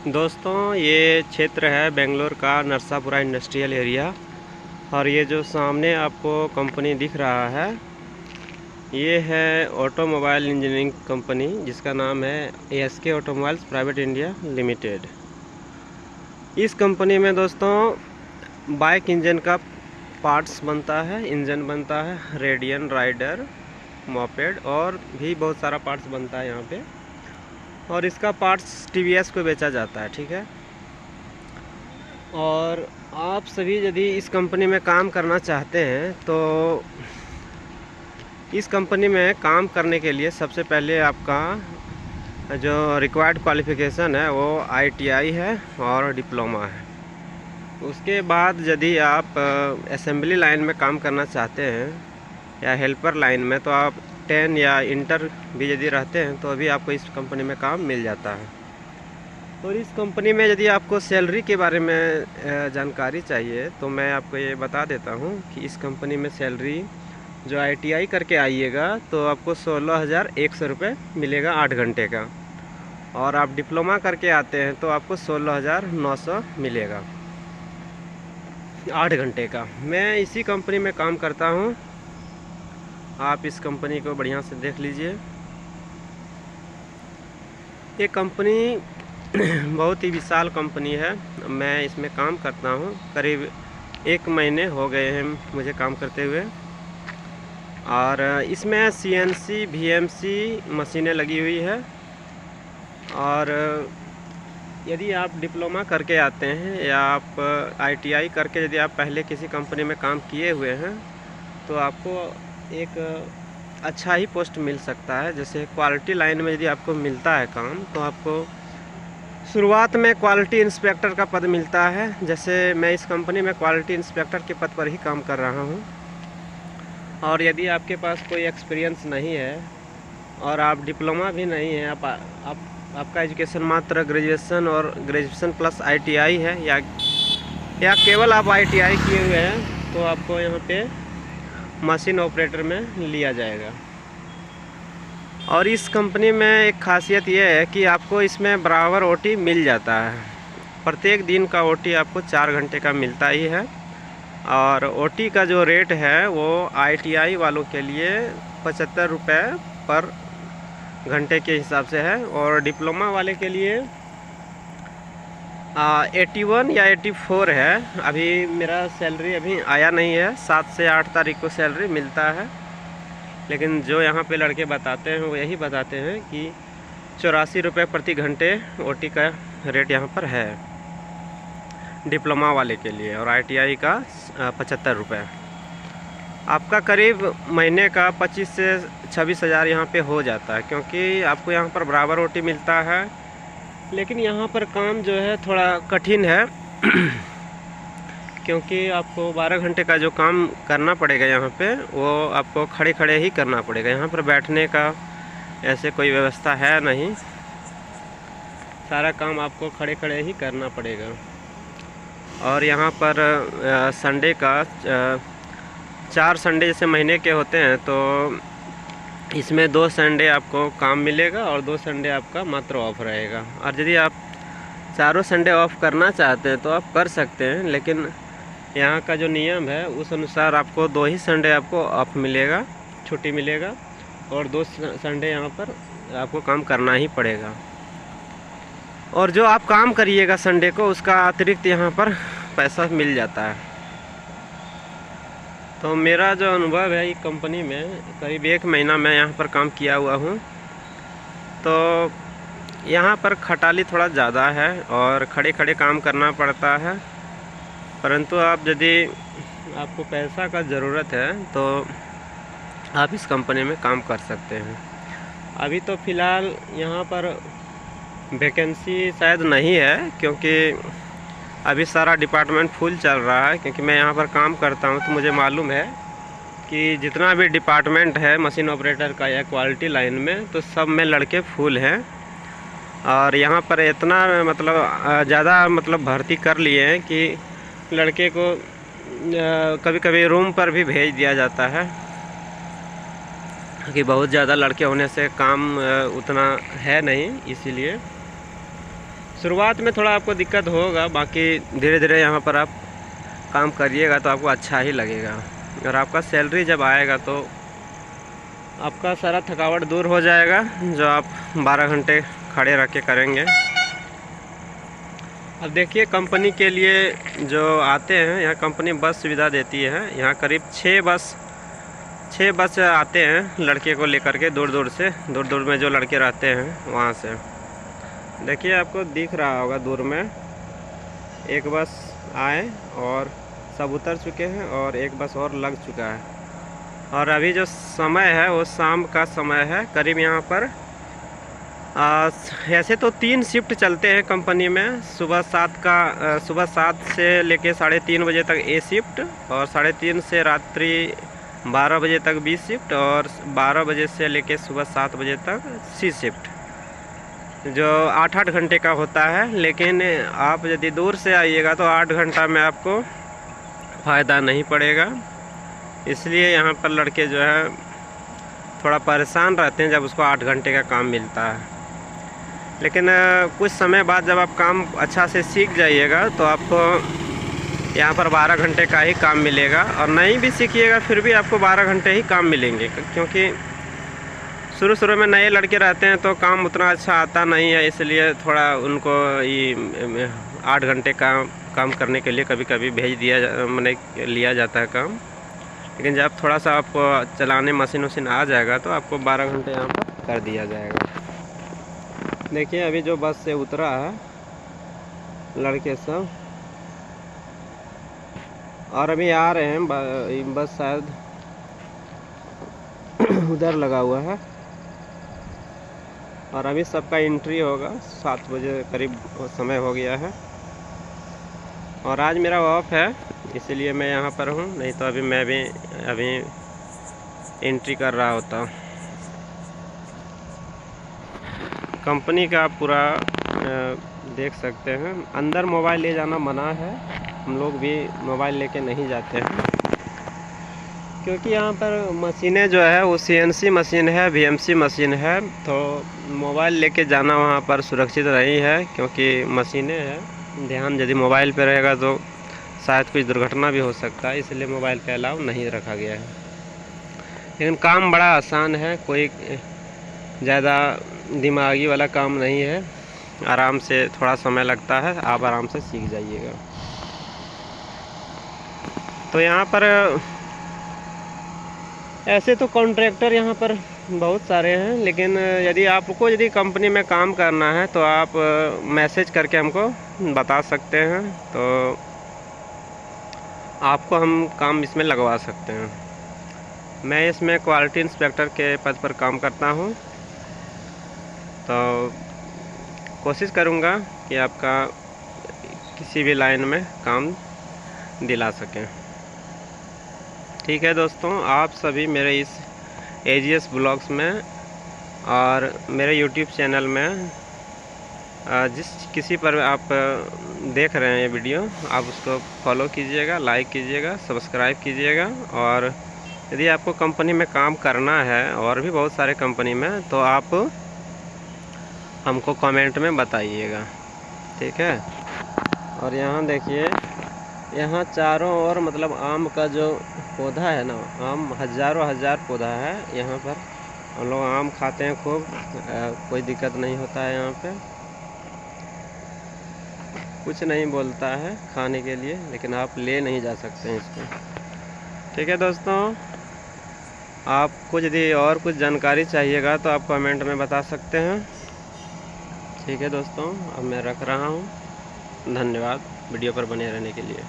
दोस्तों, ये क्षेत्र है बेंगलोर का नरसापुरा इंडस्ट्रियल एरिया। और ये जो सामने आपको कंपनी दिख रहा है, ये है ऑटोमोबाइल इंजीनियरिंग कंपनी, जिसका नाम है ASK automobiles private India limited. इस कंपनी में दोस्तों बाइक इंजन का पार्ट्स बनता है, इंजन बनता है, रेडियन, राइडर, मोपेड और भी बहुत सारा पार्ट्स बनता है यहाँ पे। और इसका पार्ट्स TVS को बेचा जाता है, ठीक है। और आप सभी यदि इस कंपनी में काम करना चाहते हैं तो इस कंपनी में काम करने के लिए सबसे पहले आपका जो रिक्वायर्ड क्वालिफ़िकेशन है वो ITI है और डिप्लोमा है। उसके बाद यदि आप असेंबली लाइन में काम करना चाहते हैं या हेल्पर लाइन में, तो आप 10 या इंटर भी यदि रहते हैं तो अभी आपको इस कंपनी में काम मिल जाता है। और इस कंपनी में यदि आपको सैलरी के बारे में जानकारी चाहिए तो मैं आपको ये बता देता हूँ कि इस कंपनी में सैलरी जो ITI करके आइएगा तो आपको 16,100 रुपये मिलेगा 8 घंटे का। और आप डिप्लोमा करके आते हैं तो आपको 16,900 मिलेगा 8 घंटे का। मैं इसी कंपनी में काम करता हूँ, आप इस कंपनी को बढ़िया से देख लीजिए। ये कंपनी बहुत ही विशाल कंपनी है। मैं इसमें काम करता हूँ, करीब 1 महीने हो गए हैं मुझे काम करते हुए। और इसमें CNC VMC मशीनें लगी हुई है। और यदि आप डिप्लोमा करके आते हैं या आप ITI करके यदि आप पहले किसी कंपनी में काम किए हुए हैं तो आपको एक अच्छा ही पोस्ट मिल सकता है। जैसे क्वालिटी लाइन में यदि आपको मिलता है काम तो आपको शुरुआत में क्वालिटी इंस्पेक्टर का पद मिलता है। जैसे मैं इस कंपनी में क्वालिटी इंस्पेक्टर के पद पर ही काम कर रहा हूँ। और यदि आपके पास कोई एक्सपीरियंस नहीं है और आप डिप्लोमा भी नहीं है, आपका एजुकेशन मात्र ग्रेजुएशन और ग्रेजुएशन प्लस ITI है या केवल आप ITI किए हुए हैं तो आपको यहाँ पे मशीन ऑपरेटर में लिया जाएगा। और इस कंपनी में एक खासियत यह है कि आपको इसमें बराबर OT मिल जाता है। प्रत्येक दिन का OT आपको 4 घंटे का मिलता ही है। और OT का जो रेट है वो ITI वालों के लिए 75 रुपये पर घंटे के हिसाब से है और डिप्लोमा वाले के लिए 81 या 84 है। अभी मेरा सैलरी अभी आया नहीं है, 7 से 8 तारीख को सैलरी मिलता है। लेकिन जो यहाँ पे लड़के बताते हैं वो यही बताते हैं कि 84 रुपये प्रति घंटे OT का रेट यहाँ पर है डिप्लोमा वाले के लिए, और ITI का 75 रुपये। आपका करीब महीने का 25 से 26 हज़ार यहाँ पे हो जाता है, क्योंकि आपको यहाँ पर बराबर OT मिलता है। लेकिन यहाँ पर काम जो है थोड़ा कठिन है क्योंकि आपको 12 घंटे का जो काम करना पड़ेगा यहाँ पे वो आपको खड़े खड़े ही करना पड़ेगा। यहाँ पर बैठने का ऐसे कोई व्यवस्था है नहीं, सारा काम आपको खड़े खड़े ही करना पड़ेगा। और यहाँ पर संडे का 4 संडे जैसे महीने के होते हैं तो इसमें 2 संडे आपको काम मिलेगा और 2 संडे आपका मात्र ऑफ रहेगा। और यदि आप चारों संडे ऑफ करना चाहते हैं तो आप कर सकते हैं, लेकिन यहाँ का जो नियम है उस अनुसार आपको 2 ही संडे आपको ऑफ मिलेगा, छुट्टी मिलेगा, और 2 संडे यहाँ पर आपको काम करना ही पड़ेगा। और जो आप काम करिएगा संडे को उसका अतिरिक्त यहाँ पर पैसा मिल जाता है। तो मेरा जो अनुभव है इस कंपनी में, करीब 1 महीना मैं यहाँ पर काम किया हुआ हूँ, तो यहाँ पर खटाली थोड़ा ज़्यादा है और खड़े खड़े काम करना पड़ता है। परंतु आप यदि आपको पैसा का ज़रूरत है तो आप इस कंपनी में काम कर सकते हैं। अभी तो फ़िलहाल यहाँ पर वैकेंसी शायद नहीं है, क्योंकि अभी सारा डिपार्टमेंट फुल चल रहा है। क्योंकि मैं यहाँ पर काम करता हूँ तो मुझे मालूम है कि जितना भी डिपार्टमेंट है मशीन ऑपरेटर का या क्वालिटी लाइन में, तो सब में लड़के फुल हैं। और यहाँ पर इतना ज़्यादा भर्ती कर लिए हैं कि लड़के को कभी कभी रूम पर भी भेज दिया जाता है, कि बहुत ज़्यादा लड़के होने से काम उतना है नहीं, इसीलिए। शुरुआत में थोड़ा आपको दिक्कत होगा, बाकी धीरे धीरे यहाँ पर आप काम करिएगा तो आपको अच्छा ही लगेगा। और आपका सैलरी जब आएगा तो आपका सारा थकावट दूर हो जाएगा, जो आप 12 घंटे खड़े रह के करेंगे। अब देखिए, कंपनी के लिए जो आते हैं, यहाँ कंपनी बस सुविधा देती है। यहाँ करीब 6 बस आते हैं लड़के को लेकर के, दूर दूर में जो लड़के रहते हैं वहाँ से। देखिए, आपको दिख रहा होगा दूर में एक बस आए और सब उतर चुके हैं और एक बस और लग चुका है। और अभी जो समय है वो शाम का समय है। करीब यहाँ पर ऐसे तो 3 शिफ्ट चलते हैं कंपनी में। सुबह 7 से लेके 3:30 बजे तक ए शिफ्ट, और 3:30 से रात्रि 12 बजे तक बी शिफ्ट, और 12 बजे से लेके सुबह 7 बजे तक सी शिफ्ट, जो 8-8 घंटे का होता है। लेकिन आप यदि दूर से आइएगा तो 8 घंटा में आपको फ़ायदा नहीं पड़ेगा। इसलिए यहाँ पर लड़के जो है थोड़ा परेशान रहते हैं जब उसको 8 घंटे का काम मिलता है। लेकिन कुछ समय बाद जब आप काम अच्छा से सीख जाइएगा तो आपको यहाँ पर 12 घंटे का ही काम मिलेगा। और नहीं भी सीखिएगा फिर भी आपको 12 घंटे ही काम मिलेंगे, क्योंकि शुरू में नए लड़के रहते हैं तो काम उतना अच्छा आता नहीं है। इसलिए थोड़ा उनको ये 8 घंटे का काम करने के लिए कभी कभी भेज दिया मैंने लिया जाता है काम। लेकिन जब थोड़ा सा आपको चलाने मशीन आ जाएगा तो आपको 12 घंटे यहाँ पर कर दिया जाएगा। देखिए, अभी जो बस से उतरा है लड़के सब, और अभी आ रहे हैं। बस शायद उधर लगा हुआ है, और अभी सबका एंट्री होगा। 7 बजे करीब समय हो गया है, और आज मेरा ऑफ है इसलिए मैं यहाँ पर हूँ, नहीं तो मैं भी अभी एंट्री कर रहा होता। कंपनी का पूरा देख सकते हैं। अंदर मोबाइल ले जाना मना है, हम लोग भी मोबाइल लेके नहीं जाते हैं, क्योंकि यहाँ पर मशीनें जो है वो CNC मशीन है, VMC मशीन है, तो मोबाइल लेके जाना वहाँ पर सुरक्षित नहीं है, क्योंकि मशीनें हैं। ध्यान यदि मोबाइल पे रहेगा तो शायद कुछ दुर्घटना भी हो सकता है, इसलिए मोबाइल पे अलाउ नहीं रखा गया है। लेकिन काम बड़ा आसान है, कोई ज़्यादा दिमागी वाला काम नहीं है। आराम से थोड़ा समय लगता है, आप आराम से सीख जाइएगा। तो यहाँ पर ऐसे तो कॉन्ट्रैक्टर यहाँ पर बहुत सारे हैं, लेकिन यदि कंपनी में काम करना है तो आप मैसेज करके हमको बता सकते हैं, तो आपको हम काम इसमें लगवा सकते हैं। मैं इसमें क्वालिटी इंस्पेक्टर के पद पर काम करता हूँ, तो कोशिश करूँगा कि आपका किसी भी लाइन में काम दिला सकें। ठीक है दोस्तों, आप सभी मेरे इस AGS ब्लॉग्स में और मेरे YouTube चैनल में जिस किसी पर आप देख रहे हैं ये वीडियो, आप उसको फॉलो कीजिएगा, लाइक कीजिएगा, सब्सक्राइब कीजिएगा। और यदि आपको कंपनी में काम करना है, और भी बहुत सारे कंपनी में, तो आप हमको कमेंट में बताइएगा, ठीक है। और यहाँ देखिए, यहाँ चारों ओर मतलब आम का जो पौधा है ना, आम हज़ारों पौधा है यहाँ पर। हम लोग आम खाते हैं खूब, कोई दिक्कत नहीं होता है। यहाँ पे कुछ नहीं बोलता है खाने के लिए, लेकिन आप ले नहीं जा सकते हैं इसको। ठीक है दोस्तों, आपको यदि और कुछ जानकारी चाहिएगा तो आप कमेंट में बता सकते हैं। ठीक है दोस्तों, अब मैं रख रहा हूँ। धन्यवाद वीडियो पर बने रहने के लिए।